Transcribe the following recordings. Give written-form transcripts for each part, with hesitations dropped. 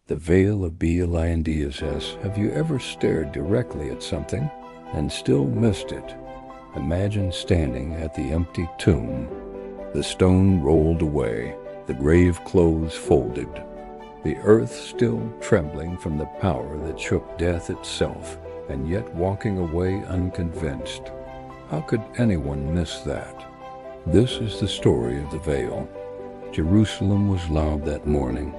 The veil of blindness. Have you ever stared directly at something and still missed it? Imagine standing at the empty tomb, the stone rolled away, the grave clothes folded, the earth still trembling from the power that shook death itself, and yet walking away unconvinced. How could anyone miss that? This is the story of the veil. Jerusalem was loud that morning.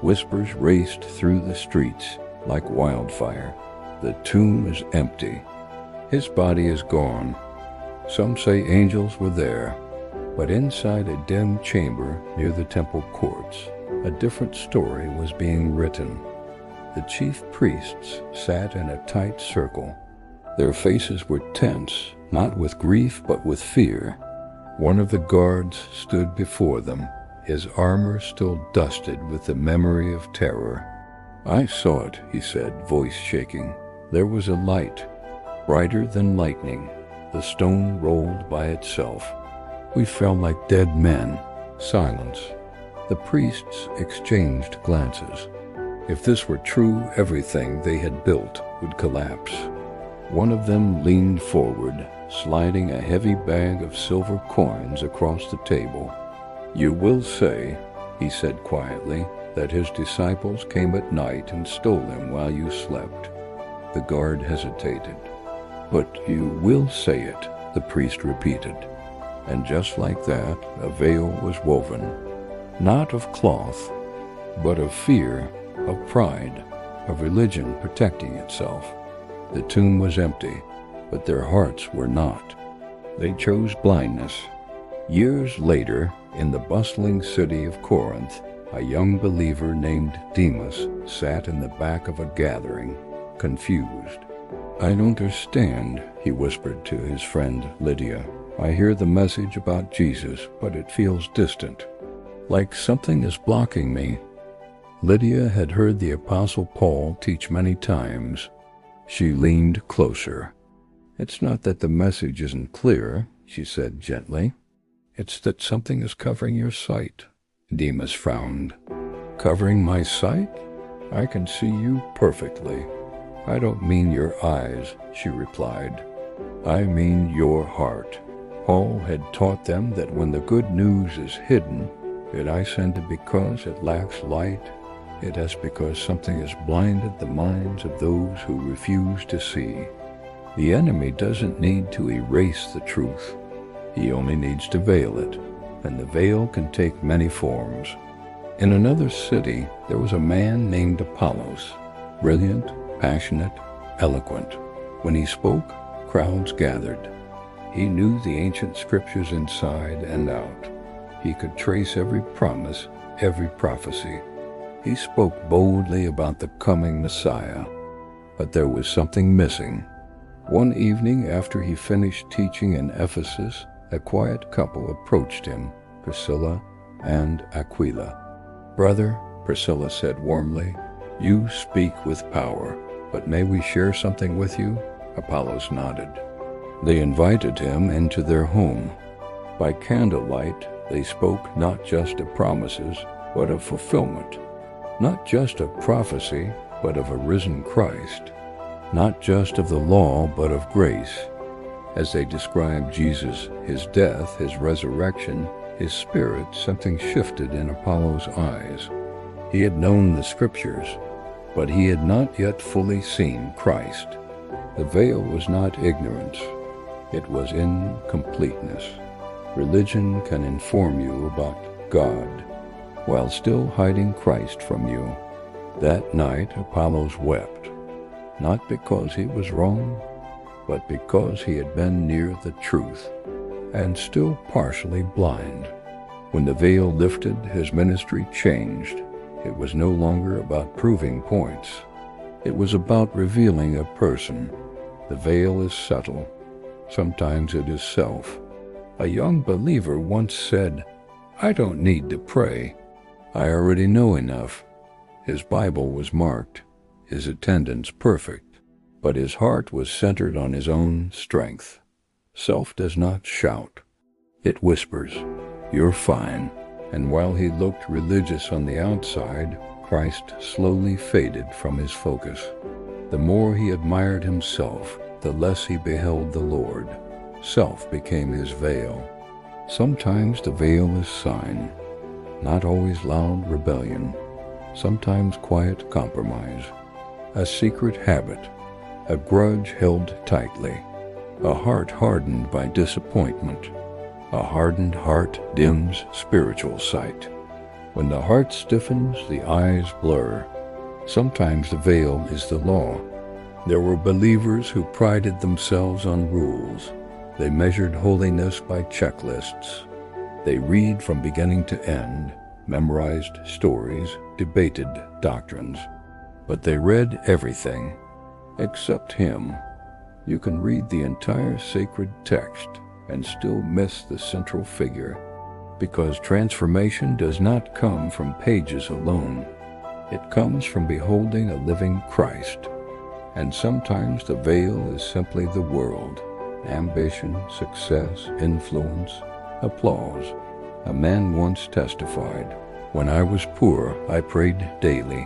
Whispers raced through the streets like wildfire. The tomb is empty. His body is gone. Some say angels were there, but inside a dim chamber near the temple courts, a different story was being written. The chief priests sat in a tight circle. Their faces were tense, not with grief but with fear. One of the guards stood before them, his armor still dusted with the memory of terror. "I saw it," he said, voice shaking. "There was a light, brighter than lightning. The stone rolled by itself. We fell like dead men." Silence. The priests exchanged glances. If this were true, everything they had built would collapse. One of them leaned forward, sliding a heavy bag of silver coins across the table. "You will say," he said quietly, "that his disciples came at night and stole them while you slept." The guard hesitated. "But you will say it," the priest repeated. And just like that, a veil was woven, not of cloth, but of fear, of pride, of religion protecting itself. The tomb was empty, but their hearts were not. They chose blindness. Years later, in the bustling city of Corinth, a young believer named Demas sat in the back of a gathering, confused. "I don't understand," he whispered to his friend Lydia. "I hear the message about Jesus, but it feels distant, like something is blocking me." Lydia had heard the Apostle Paul teach many times. She leaned closer. "It's not that the message isn't clear," she said gently. "It's that something is covering your sight." Demas frowned. "Covering my sight? I can see you perfectly." "I don't mean your eyes," she replied. "I mean your heart." Paul had taught them that when the good news is hidden, it isn't because it lacks light, it is because something has blinded the minds of those who refuse to see. The enemy doesn't need to erase the truth. He only needs to veil it, and the veil can take many forms. In another city, there was a man named Apollos, brilliant, passionate, eloquent. When he spoke, crowds gathered. He knew the ancient scriptures inside and out. He could trace every promise, every prophecy. He spoke boldly about the coming Messiah. But there was something missing. One evening after he finished teaching in Ephesus, a quiet couple approached him, Priscilla and Aquila. "Brother," Priscilla said warmly, "you speak with power, but may we share something with you?" Apollos nodded. They invited him into their home. By candlelight, they spoke not just of promises, but of fulfillment. Not just of prophecy, but of a risen Christ. Not just of the law, but of grace. As they described Jesus, his death, his resurrection, his spirit, something shifted in Apollos' eyes. He had known the scriptures, but he had not yet fully seen Christ. The veil was not ignorance. It was incompleteness. Religion can inform you about God, while still hiding Christ from you. That night, Apollos wept, not because he was wrong, but because he had been near the truth, and still partially blind. When the veil lifted, his ministry changed. It was no longer about proving points. It was about revealing a person. The veil is subtle. Sometimes it is self. A young believer once said, "I don't need to pray. I already know enough." His Bible was marked, his attendance perfect, but his heart was centered on his own strength. Self does not shout. It whispers, "You're fine." And while he looked religious on the outside, Christ slowly faded from his focus. The more he admired himself, the less he beheld the Lord. Self became his veil. Sometimes the veil is sign, not always loud rebellion, sometimes quiet compromise, a secret habit, a grudge held tightly, a heart hardened by disappointment. A hardened heart dims spiritual sight. When the heart stiffens, the eyes blur. Sometimes the veil is the law. There were believers who prided themselves on rules. They measured holiness by checklists. They read from beginning to end, memorized stories, debated doctrines. But they read everything except him. You can read the entire sacred text and still miss the central figure, because transformation does not come from pages alone. It comes from beholding a living Christ. And sometimes the veil is simply the world, ambition, success, influence, applause. A man once testified, "When I was poor, I prayed daily.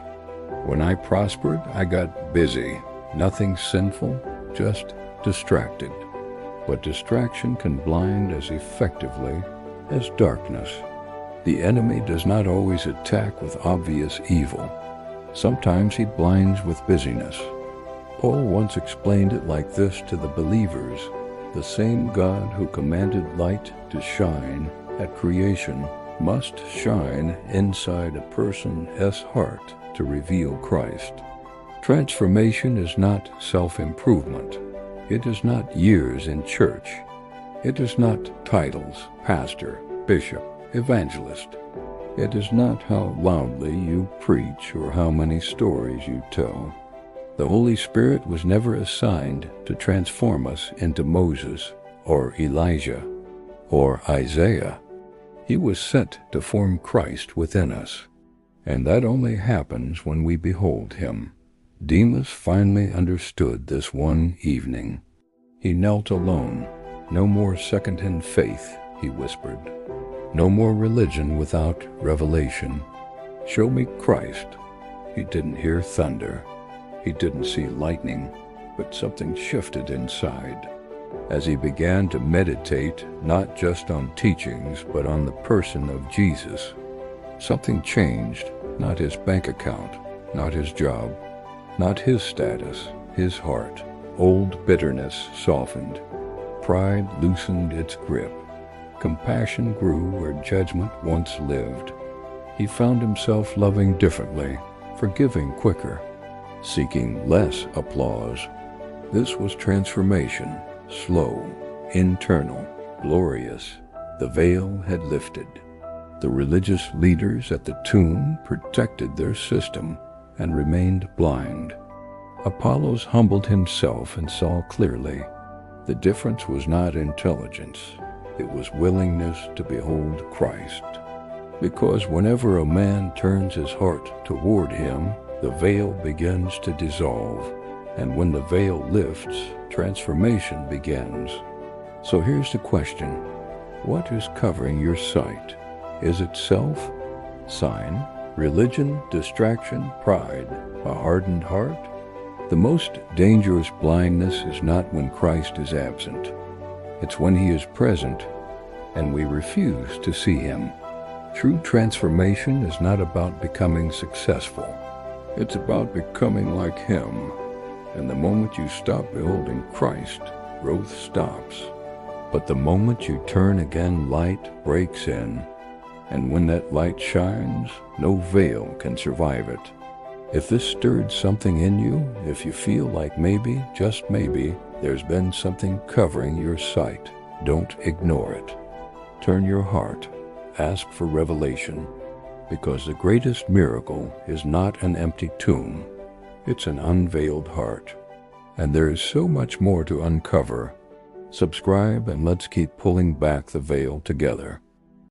When I prospered, I got busy. Nothing sinful, just distracted." But distraction can blind as effectively as darkness. The enemy does not always attack with obvious evil. Sometimes he blinds with busyness. Paul once explained it like this to the believers: the same God who commanded light to shine at creation must shine inside a person's heart to reveal Christ. Transformation is not self-improvement. It is not years in church. It is not titles, pastor, bishop, evangelist. It is not how loudly you preach or how many stories you tell. The Holy Spirit was never assigned to transform us into Moses or Elijah or Isaiah. He was sent to form Christ within us, and that only happens when we behold him. Demas finally understood this one evening. He knelt alone. "No more second-hand faith," he whispered. "No more religion without revelation. Show me Christ." He didn't hear thunder. He didn't see lightning, but something shifted inside. As he began to meditate not just on teachings, but on the person of Jesus, something changed. Not his bank account, not his job, not his status, his heart. Old bitterness softened. Pride loosened its grip. Compassion grew where judgment once lived. He found himself loving differently, forgiving quicker, seeking less applause. This was transformation, slow, internal, glorious. The veil had lifted. The religious leaders at the tomb protected their system and remained blind. Apollos humbled himself and saw clearly. The difference was not intelligence. It was willingness to behold Christ. Because whenever a man turns his heart toward him, the veil begins to dissolve. And when the veil lifts, transformation begins. So here's the question. What is covering your sight? Is it self? Sign? Religion? Distraction? Pride? A hardened heart? The most dangerous blindness is not when Christ is absent. It's when he is present and we refuse to see him. True transformation is not about becoming successful. It's about becoming like him. And the moment you stop beholding Christ, growth stops. But the moment you turn again, light breaks in. And when that light shines, no veil can survive it. If this stirred something in you, if you feel like maybe, just maybe, there's been something covering your sight, don't ignore it. Turn your heart, ask for revelation, because the greatest miracle is not an empty tomb, it's an unveiled heart. And there is so much more to uncover. Subscribe and let's keep pulling back the veil together.